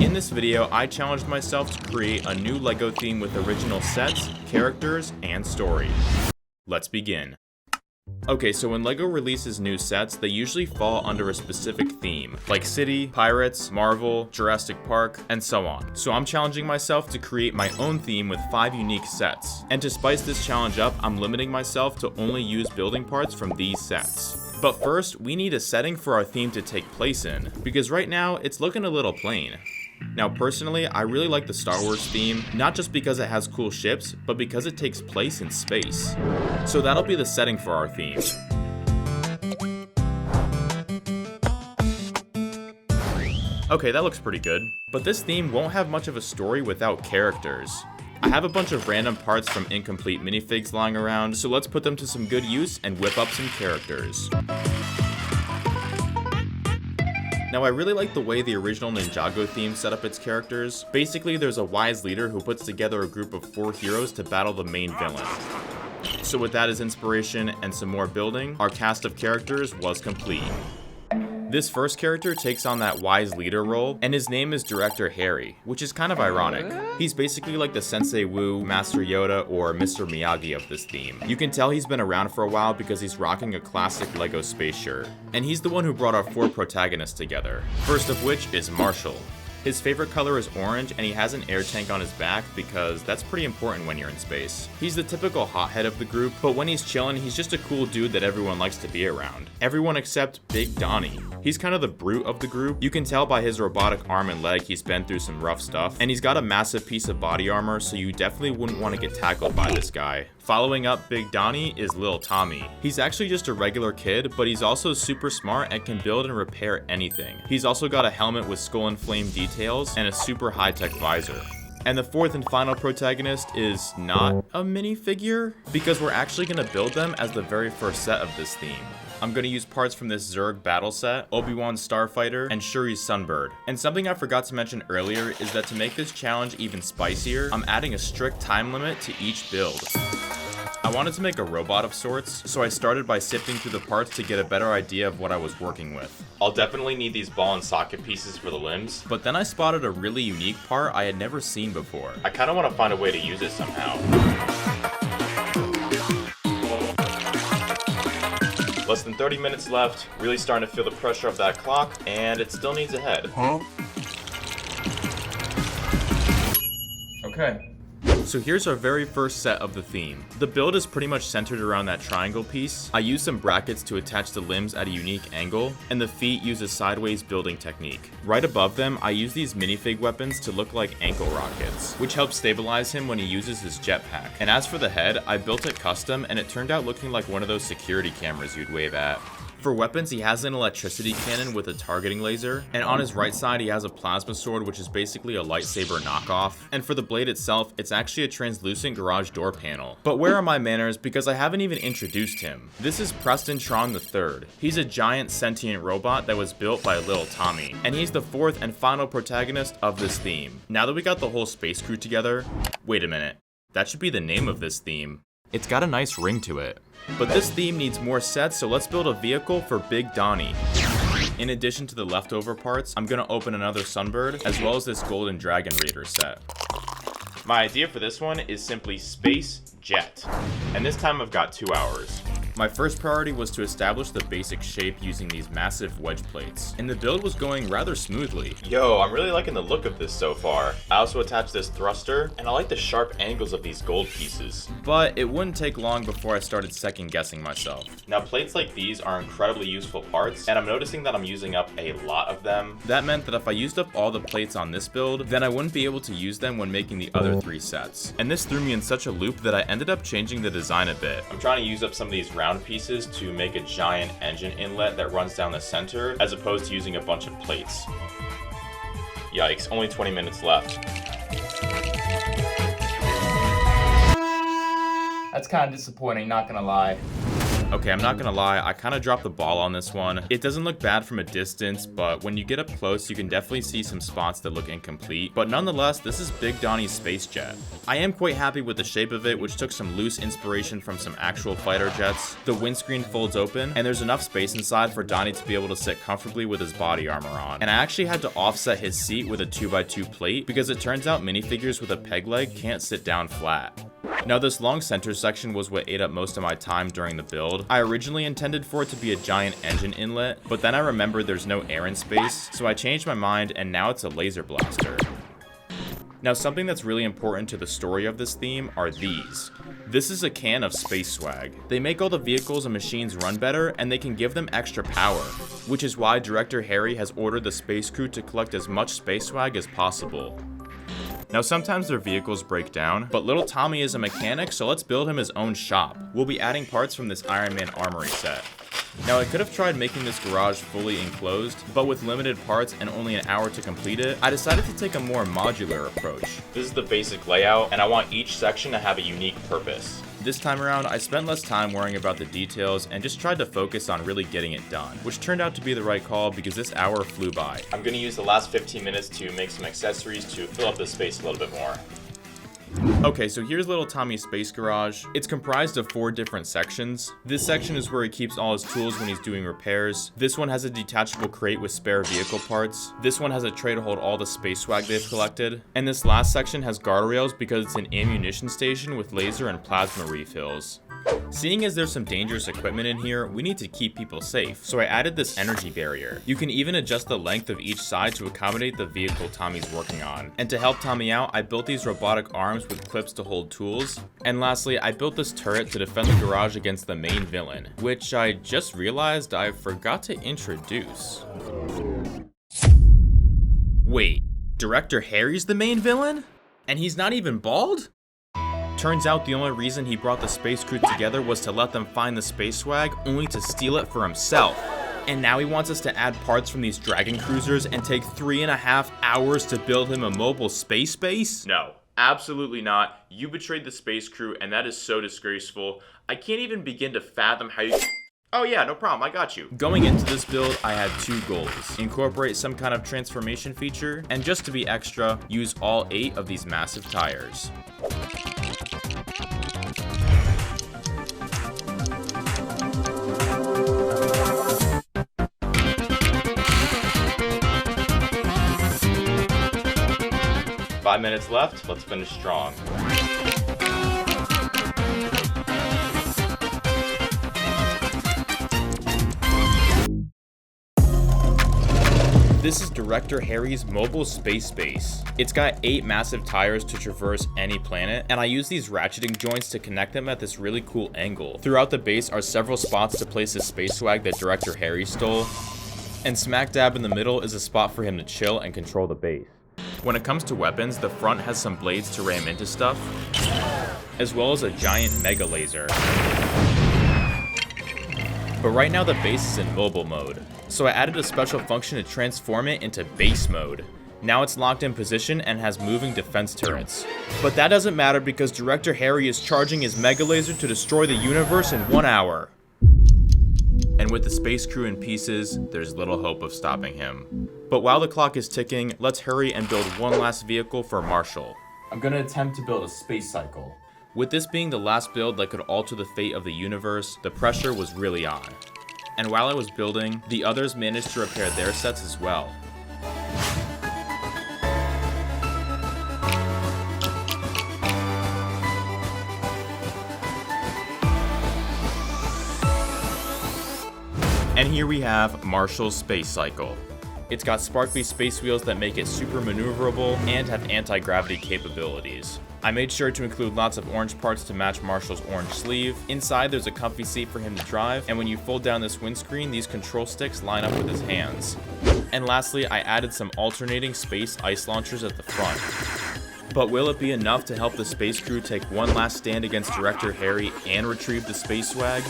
In this video, I challenged myself to create a new LEGO theme with original sets, characters, and story. Let's begin. Okay, so when LEGO releases new sets, they usually fall under a specific theme, like City, Pirates, Marvel, Jurassic Park, and so on. So I'm challenging myself to create my own theme with 5 unique sets. And to spice this challenge up, I'm limiting myself to only use building parts from these sets. But first, we need a setting for our theme to take place in, because right now, it's looking a little plain. Now personally, I really like the Star Wars theme, not just because it has cool ships, but because it takes place in space. So that'll be the setting for our theme. Okay, that looks pretty good. But this theme won't have much of a story without characters. I have a bunch of random parts from incomplete minifigs lying around, so let's put them to some good use and whip up some characters. Now I really like the way the original Ninjago theme set up its characters. Basically, there's a wise leader who puts together a group of 4 heroes to battle the main villain. So with that as inspiration and some more building, our cast of characters was complete. This first character takes on that wise leader role, and his name is Director Harry, which is kind of ironic. He's basically like the Sensei Wu, Master Yoda, or Mr. Miyagi of this theme. You can tell he's been around for a while because he's rocking a classic LEGO space shirt. And he's the one who brought our 4 protagonists together, first of which is Marshall. His favorite color is orange, and he has an air tank on his back because that's pretty important when you're in space. He's the typical hothead of the group, but when he's chilling, he's just a cool dude that everyone likes to be around. Everyone except Big Donnie. He's kind of the brute of the group. You can tell by his robotic arm and leg he's been through some rough stuff, and he's got a massive piece of body armor, so you definitely wouldn't want to get tackled by this guy. Following up Big Donnie is Lil Tommy. He's actually just a regular kid, but he's also super smart and can build and repair anything. He's also got a helmet with skull and flame details and a super high-tech visor. And the 4th and final protagonist is not a minifigure, because we're actually going to build them as the very first set of this theme. I'm going to use parts from this Zurg battle set, Obi-Wan's Starfighter, and Shuri's Sunbird. And something I forgot to mention earlier is that to make this challenge even spicier, I'm adding a strict time limit to each build. I wanted to make a robot of sorts, so I started by sifting through the parts to get a better idea of what I was working with. I'll definitely need these ball and socket pieces for the limbs, but then I spotted a really unique part I had never seen before. I kind of want to find a way to use it somehow. Less than 30 minutes left, really starting to feel the pressure of that clock, and it still needs a head. Okay. So here's our very first set of the theme. The build is pretty much centered around that triangle piece. I used some brackets to attach the limbs at a unique angle, and the feet use a sideways building technique. Right above them, I use these minifig weapons to look like ankle rockets, which helps stabilize him when he uses his jetpack. And as for the head, I built it custom, and it turned out looking like one of those security cameras you'd wave at. For weapons, he has an electricity cannon with a targeting laser, and on his right side he has a plasma sword, which is basically a lightsaber knockoff. And for the blade itself, it's actually a translucent garage door panel. But where are my manners, because I haven't even introduced him. This is Preston Tron III. He's a giant sentient robot that was built by Lil Tommy, and he's the 4th and final protagonist of this theme. Now that we got the whole space crew together, wait a minute, that should be the name of this theme. It's got a nice ring to it. But this theme needs more sets, so let's build a vehicle for Big Donnie. In addition to the leftover parts, I'm gonna open another Sunbird, as well as this Golden Dragon Raider set. My idea for this one is simply Space Jet, and this time I've got 2 hours. My first priority was to establish the basic shape using these massive wedge plates, and the build was going rather smoothly. Yo, I'm really liking the look of this so far. I also attached this thruster, and I like the sharp angles of these gold pieces. But it wouldn't take long before I started second guessing myself. Now plates like these are incredibly useful parts, and I'm noticing that I'm using up a lot of them. That meant that if I used up all the plates on this build, then I wouldn't be able to use them when making the other 3 sets. And this threw me in such a loop that I ended up changing the design a bit. I'm trying to use up some of these round pieces to make a giant engine inlet that runs down the center, as opposed to using a bunch of plates. Yikes, only 20 minutes left. That's kind of disappointing, not gonna lie. Okay, I'm not gonna lie, I kind of dropped the ball on this one. It doesn't look bad from a distance, but when you get up close, you can definitely see some spots that look incomplete. But nonetheless, this is Big Donnie's space jet. I am quite happy with the shape of it, which took some loose inspiration from some actual fighter jets. The windscreen folds open, and there's enough space inside for Donnie to be able to sit comfortably with his body armor on. And I actually had to offset his seat with a 2x2 plate, because it turns out minifigures with a peg leg can't sit down flat. Now, this long center section was what ate up most of my time during the build. I originally intended for it to be a giant engine inlet, but then I remembered there's no air in space, so I changed my mind and now it's a laser blaster. Now, something that's really important to the story of this theme are these. This is a can of space swag. They make all the vehicles and machines run better, and they can give them extra power, which is why Director Harry has ordered the space crew to collect as much space swag as possible. Now, sometimes their vehicles break down, but little Tommy is a mechanic, so let's build him his own shop. We'll be adding parts from this Iron Man armory set. Now, I could have tried making this garage fully enclosed, but with limited parts and only an hour to complete it, I decided to take a more modular approach. This is the basic layout, and I want each section to have a unique purpose. This time around, I spent less time worrying about the details and just tried to focus on really getting it done, which turned out to be the right call because this hour flew by. I'm gonna use the last 15 minutes to make some accessories to fill up the space a little bit more. Okay, so here's little Tommy's space garage. It's comprised of 4 different sections. This section is where he keeps all his tools when he's doing repairs. This one has a detachable crate with spare vehicle parts. This one has a tray to hold all the space swag they've collected. And this last section has guardrails because it's an ammunition station with laser and plasma refills. Seeing as there's some dangerous equipment in here, we need to keep people safe, so I added this energy barrier. You can even adjust the length of each side to accommodate the vehicle Tommy's working on. And to help Tommy out, I built these robotic arms with clips to hold tools. And lastly, I built this turret to defend the garage against the main villain, which I just realized I forgot to introduce. Wait, Director Harry's the main villain? And he's not even bald? Turns out the only reason he brought the space crew together was to let them find the space swag, only to steal it for himself. And now he wants us to add parts from these dragon cruisers and take 3.5 hours to build him a mobile space base? No, absolutely not. You betrayed the space crew, and that is so disgraceful. I can't even begin to fathom how you... Oh yeah, no problem, I got you. Going into this build, I had 2 goals. Incorporate some kind of transformation feature, and just to be extra, use all 8 of these massive tires. Five minutes left, let's finish strong. This is Director Harry's mobile space base. It's got 8 massive tires to traverse any planet, and I use these ratcheting joints to connect them at this really cool angle. Throughout the base are several spots to place the space swag that Director Harry stole, and smack dab in the middle is a spot for him to chill and control the base. When it comes to weapons, the front has some blades to ram into stuff, as well as a giant mega laser. But right now the base is in mobile mode, so I added a special function to transform it into base mode. Now it's locked in position and has moving defense turrets. But that doesn't matter because Director Harry is charging his mega laser to destroy the universe in 1 hour. And with the space crew in pieces, there's little hope of stopping him. But while the clock is ticking, let's hurry and build one last vehicle for Marshall. I'm gonna attempt to build a space cycle. With this being the last build that could alter the fate of the universe, the pressure was really on. And while I was building, the others managed to repair their sets as well. And here we have Marshall's space cycle. It's got sparkly space wheels that make it super maneuverable and have anti-gravity capabilities. I made sure to include lots of orange parts to match Marshall's orange sleeve. Inside there's a comfy seat for him to drive, and when you fold down this windscreen, these control sticks line up with his hands. And lastly, I added some alternating space ice launchers at the front. But will it be enough to help the space crew take one last stand against Director Harry and retrieve the space swag?